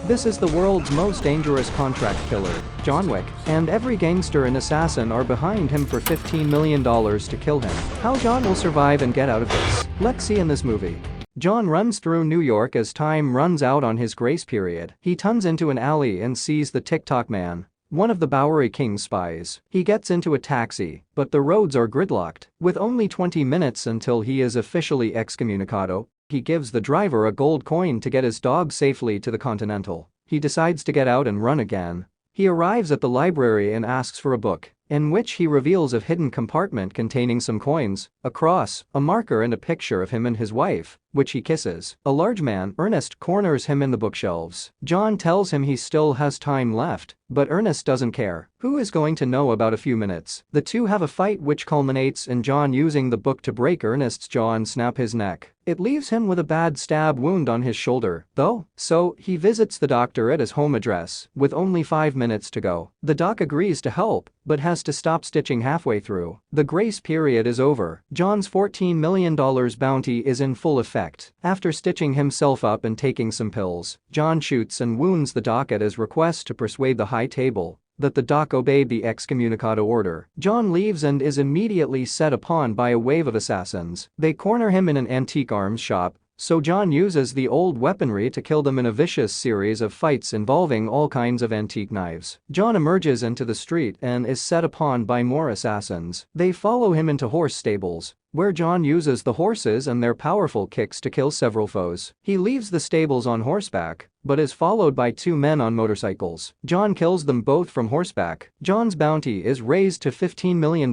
This is the world's most dangerous contract killer, John Wick, and every gangster and assassin are behind him for $15 million to kill him. How John will survive and get out of this? Let's see in this movie. John runs through New York as time runs out on his grace period. He turns into an alley and sees the TikTok man, one of the Bowery King's spies. He gets into a taxi, but the roads are gridlocked. With only 20 minutes until he is officially excommunicado, he gives the driver a gold coin to get his dog safely to the Continental. He decides to get out and run again. He arrives at the library and asks for a book, in which he reveals a hidden compartment containing some coins, a cross, a marker and a picture of him and his wife, which he kisses. A large man, Ernest, corners him in the bookshelves. John tells him he still has time left, but Ernest doesn't care. Who is going to know about a few minutes? The two have a fight which culminates in John using the book to break Ernest's jaw and snap his neck. It leaves him with a bad stab wound on his shoulder, though, so he visits the doctor at his home address. With only 5 minutes to go, the doc agrees to help, but has to stop stitching halfway through. The grace period is over. John's $14 million bounty is in full effect. After stitching himself up and taking some pills, John shoots and wounds the doc at his request to persuade the high table that the doc obeyed the excommunicado order. John leaves and is immediately set upon by a wave of assassins. They corner him in an antique arms shop, so John uses the old weaponry to kill them in a vicious series of fights involving all kinds of antique knives. John emerges into the street and is set upon by more assassins. They follow him into horse stables, where John uses the horses and their powerful kicks to kill several foes. He leaves the stables on horseback, but is followed by 2 men on motorcycles. John kills them both from horseback. John's bounty is raised to $15 million.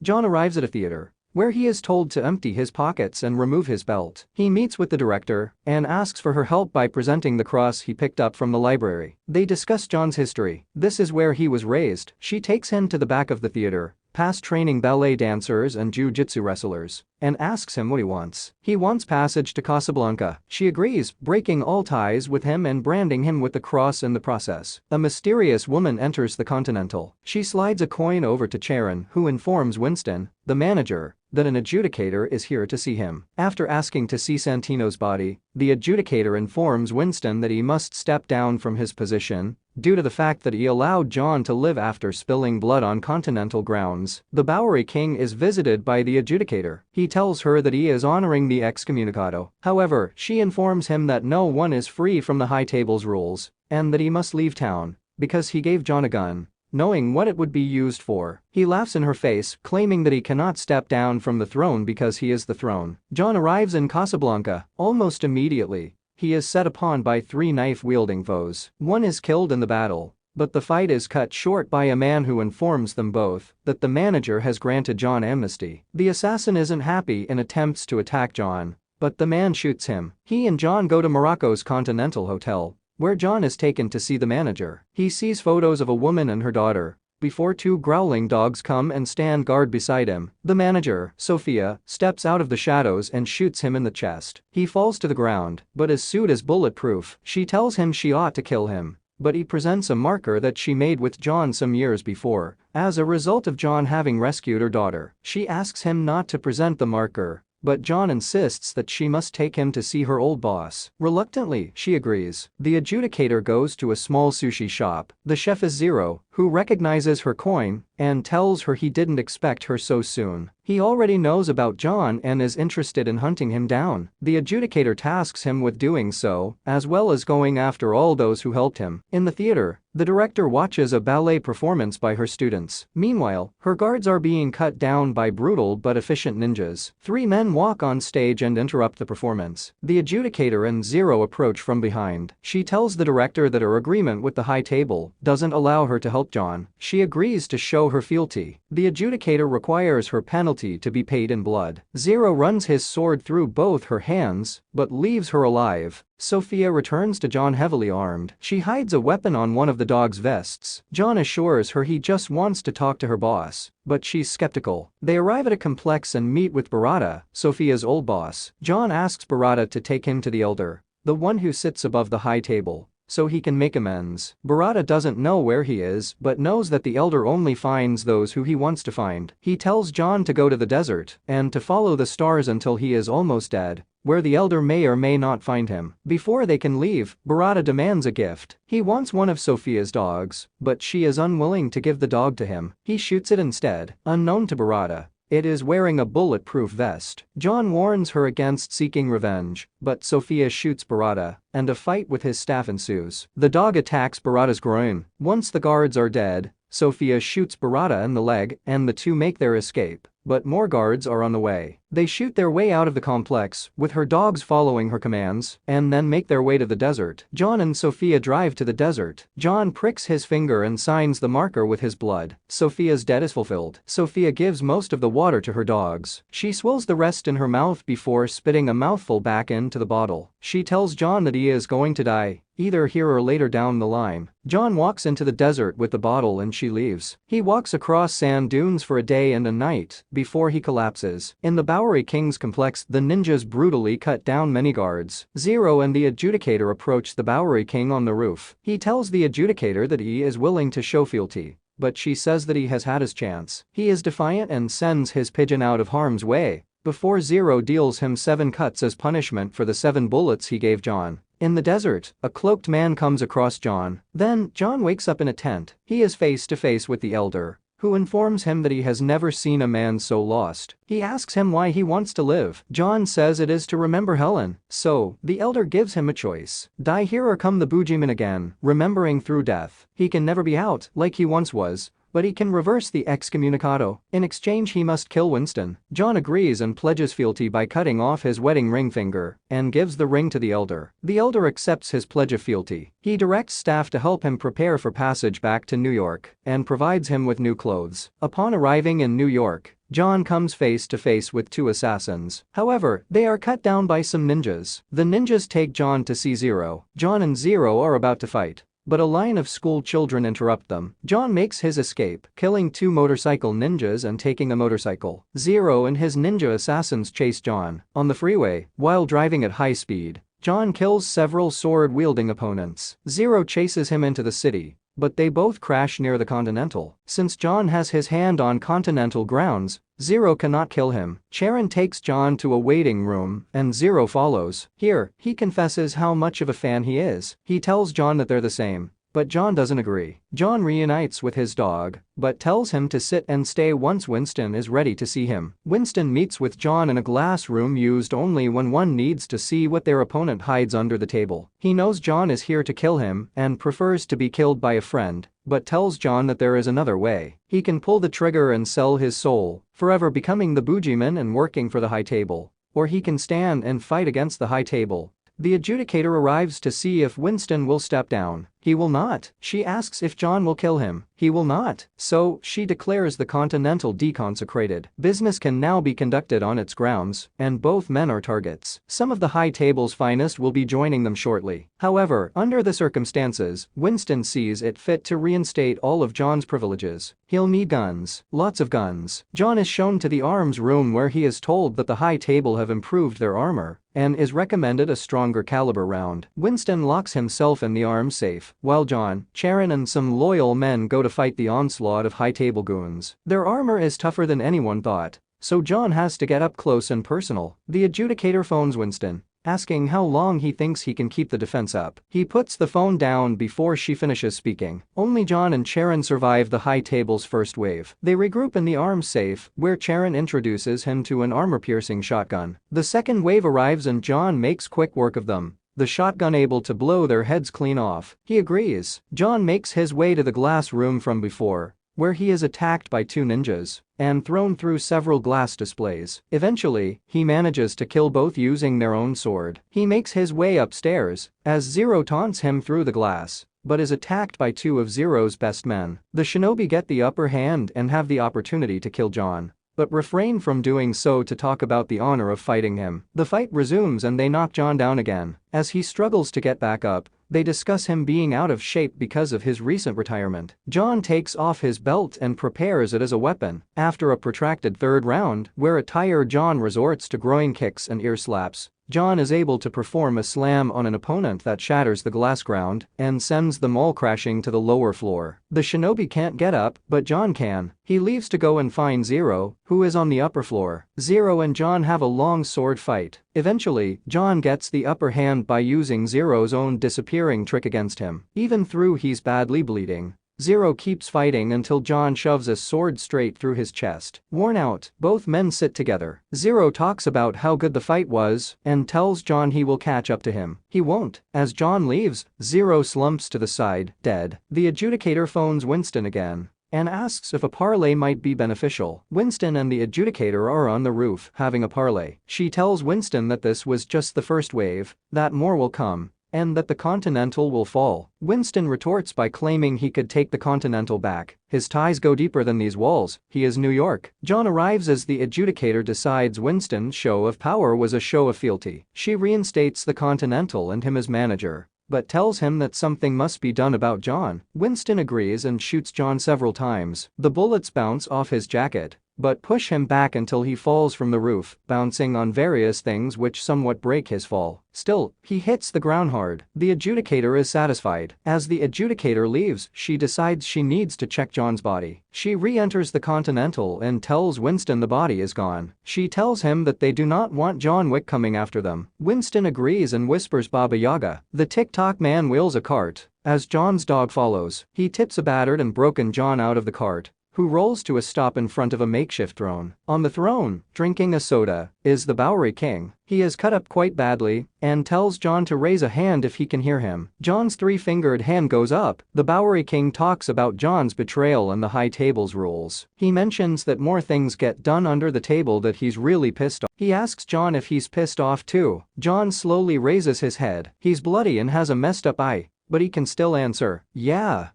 John arrives at a theater, where he is told to empty his pockets and remove his belt. He meets with the director and asks for her help by presenting the cross he picked up from the library. They discuss John's history. This is where he was raised. She takes him to the back of the theater, past training ballet dancers and jiu-jitsu wrestlers, and asks him what he wants. He wants passage to Casablanca. She agrees, breaking all ties with him and branding him with the cross in the process. A mysterious woman enters the Continental. She slides a coin over to Charon, who informs Winston, the manager, that an adjudicator is here to see him. After asking to see Santino's body, the adjudicator informs Winston that he must step down from his position due to the fact that he allowed John to live after spilling blood on Continental grounds. The Bowery King is visited by the adjudicator. He tells her that he is honoring the excommunicado. However, she informs him that no one is free from the high table's rules, and that he must leave town because he gave John a gun, knowing what it would be used for. He laughs in her face, claiming that he cannot step down from the throne because he is the throne. John arrives in Casablanca. Almost immediately, he is set upon by 3 knife-wielding foes. One is killed in the battle, but the fight is cut short by a man who informs them both that the manager has granted John amnesty. The assassin isn't happy and attempts to attack John, but the man shoots him. He and John go to Morocco's Continental Hotel, where John is taken to see the manager. He sees photos of a woman and her daughter before 2 growling dogs come and stand guard beside him. The manager, Sophia, steps out of the shadows and shoots him in the chest. He falls to the ground, but his suit is bulletproof. She tells him she ought to kill him, but he presents a marker that she made with John some years before, as a result of John having rescued her daughter. She asks him not to present the marker, but John insists that she must take him to see her old boss. Reluctantly, she agrees. The adjudicator goes to a small sushi shop. The chef is Zero, who recognizes her coin and tells her he didn't expect her so soon. He already knows about John and is interested in hunting him down. The adjudicator tasks him with doing so, as well as going after all those who helped him. In the theater, the director watches a ballet performance by her students. Meanwhile, her guards are being cut down by brutal but efficient ninjas. 3 men walk on stage and interrupt the performance. The adjudicator and Zero approach from behind. She tells the director that her agreement with the high table doesn't allow her to help John. She agrees to show her fealty. The adjudicator requires her penalty to be paid in blood. Zero runs his sword through both her hands, but leaves her alive. Sophia returns to John heavily armed. She hides a weapon on one of the dog's vests. John assures her he just wants to talk to her boss, but she's skeptical. They arrive at a complex and meet with Barada, Sophia's old boss. John asks Barada to take him to the elder, the one who sits above the high table, so he can make amends. Barada doesn't know where he is but knows that the elder only finds those who he wants to find. He tells John to go to the desert and to follow the stars until he is almost dead. where the elder may or may not find him. Before they can leave, Barada demands a gift. He wants one of Sophia's dogs, but she is unwilling to give the dog to him. He shoots it instead, unknown to Barada. It is wearing a bulletproof vest. John warns her against seeking revenge, but Sophia shoots Barada, and a fight with his staff ensues. The dog attacks Barada's groin. Once the guards are dead, Sophia shoots Barada in the leg and the two make their escape. But more guards are on the way. They shoot their way out of the complex, with her dogs following her commands, and then make their way to the desert. John and Sophia drive to the desert. John pricks his finger and signs the marker with his blood. Sophia's debt is fulfilled. Sophia gives most of the water to her dogs. She swills the rest in her mouth before spitting a mouthful back into the bottle. She tells John that he is going to die, either here or later down the line. John walks into the desert with the bottle and she leaves. He walks across sand dunes for a day and a night before he collapses. In the Bowery Kings complex, the ninjas brutally cut down many guards. Zero and the adjudicator approach the Bowery King on the roof. He tells the adjudicator that he is willing to show fealty, but she says that he has had his chance. He is defiant and sends his pigeon out of harm's way before Zero deals him 7 cuts as punishment for the 7 bullets he gave John. In the desert, a cloaked man comes across John. Then, John wakes up in a tent. He is face to face with the elder, who informs him that he has never seen a man so lost. He asks him why he wants to live. John says it is to remember Helen. So, the elder gives him a choice. Die here or come the boogeyman again. Remembering through death, he can never be out like he once was, but he can reverse the excommunicado. In exchange he must kill Winston. John agrees and pledges fealty by cutting off his wedding ring finger and gives the ring to the elder. The elder accepts his pledge of fealty. He directs staff to help him prepare for passage back to New York and provides him with new clothes. Upon arriving in New York, John comes face to face with 2 assassins. However, they are cut down by some ninjas. The ninjas take John to see Zero. John and Zero are about to fight, but a line of school children interrupt them. John makes his escape, killing 2 motorcycle ninjas and taking a motorcycle. Zero and his ninja assassins chase John. On the freeway, while driving at high speed, John kills several sword-wielding opponents. Zero chases him into the city, but they both crash near the Continental. Since John has his hand on Continental grounds, Zero cannot kill him. Sharon takes John to a waiting room, and Zero follows. Here, he confesses how much of a fan he is. He tells John that they're the same, but John doesn't agree. John reunites with his dog, but tells him to sit and stay once Winston is ready to see him. Winston meets with John in a glass room used only when one needs to see what their opponent hides under the table. He knows John is here to kill him and prefers to be killed by a friend, but tells John that there is another way. He can pull the trigger and sell his soul, forever becoming the boogeyman and working for the High Table. Or he can stand and fight against the High Table. The adjudicator arrives to see if Winston will step down. He will not. She asks if John will kill him. He will not. So, she declares the Continental deconsecrated. Business can now be conducted on its grounds, and both men are targets. Some of the High Table's finest will be joining them shortly. However, under the circumstances, Winston sees it fit to reinstate all of John's privileges. He'll need guns. Lots of guns. John is shown to the arms room where he is told that the High Table have improved their armor and is recommended a stronger caliber round. Winston locks himself in the arms safe, while John, Sharon and some loyal men go to fight the onslaught of High Table goons. Their armor is tougher than anyone thought, so John has to get up close and personal. The adjudicator phones Winston, asking how long he thinks he can keep the defense up. He puts the phone down before she finishes speaking. Only John and Sharon survive the High Table's first wave. They regroup in the arms safe, where Sharon introduces him to an armor-piercing shotgun. The second wave arrives and John makes quick work of them, the shotgun able to blow their heads clean off. He agrees. John makes his way to the glass room from before, where he is attacked by 2 ninjas and thrown through several glass displays. Eventually, he manages to kill both using their own sword. He makes his way upstairs as Zero taunts him through the glass, but is attacked by 2 of Zero's best men. The shinobi get the upper hand and have the opportunity to kill John, but refrain from doing so to talk about the honor of fighting him. The fight resumes and they knock John down again. As he struggles to get back up, they discuss him being out of shape because of his recent retirement. John takes off his belt and prepares it as a weapon. After a protracted third round, where a tired John resorts to groin kicks and ear slaps, John is able to perform a slam on an opponent that shatters the glass ground and sends them all crashing to the lower floor. The shinobi can't get up, but John can. He leaves to go and find Zero, who is on the upper floor. Zero and John have a long sword fight. Eventually, John gets the upper hand by using Zero's own disappearing trick against him. Even though he's badly bleeding, Zero keeps fighting until John shoves a sword straight through his chest. Worn out, both men sit together. Zero talks about how good the fight was and tells John he will catch up to him. He won't. As John leaves, Zero slumps to the side, dead. The adjudicator phones Winston again and asks if a parlay might be beneficial. Winston and the adjudicator are on the roof having a parlay. She tells Winston that this was just the first wave, that more will come, and that the Continental will fall. Winston retorts by claiming he could take the Continental back. His ties go deeper than these walls, he is New York. John arrives as the adjudicator decides Winston's show of power was a show of fealty. She reinstates the Continental and him as manager, but tells him that something must be done about John. Winston agrees and shoots John several times. The bullets bounce off his jacket, but push him back until he falls from the roof, bouncing on various things which somewhat break his fall. Still, he hits the ground hard. The adjudicator is satisfied. As the adjudicator leaves, she decides she needs to check John's body. She re-enters the Continental and tells Winston the body is gone. She tells him that they do not want John Wick coming after them. Winston agrees and whispers Baba Yaga. The TikTok man wheels a cart as John's dog follows. He tips a battered and broken John out of the cart, who rolls to a stop in front of a makeshift throne. On the throne, drinking a soda, is the Bowery King. He is cut up quite badly and tells John to raise a hand if he can hear him. John's three-fingered hand goes up. The Bowery King talks about John's betrayal and the high table's rules. He mentions that more things get done under the table that he's really pissed off. He asks John if he's pissed off too. John slowly raises his head. He's bloody and has a messed up eye, but he can still answer, "Yeah."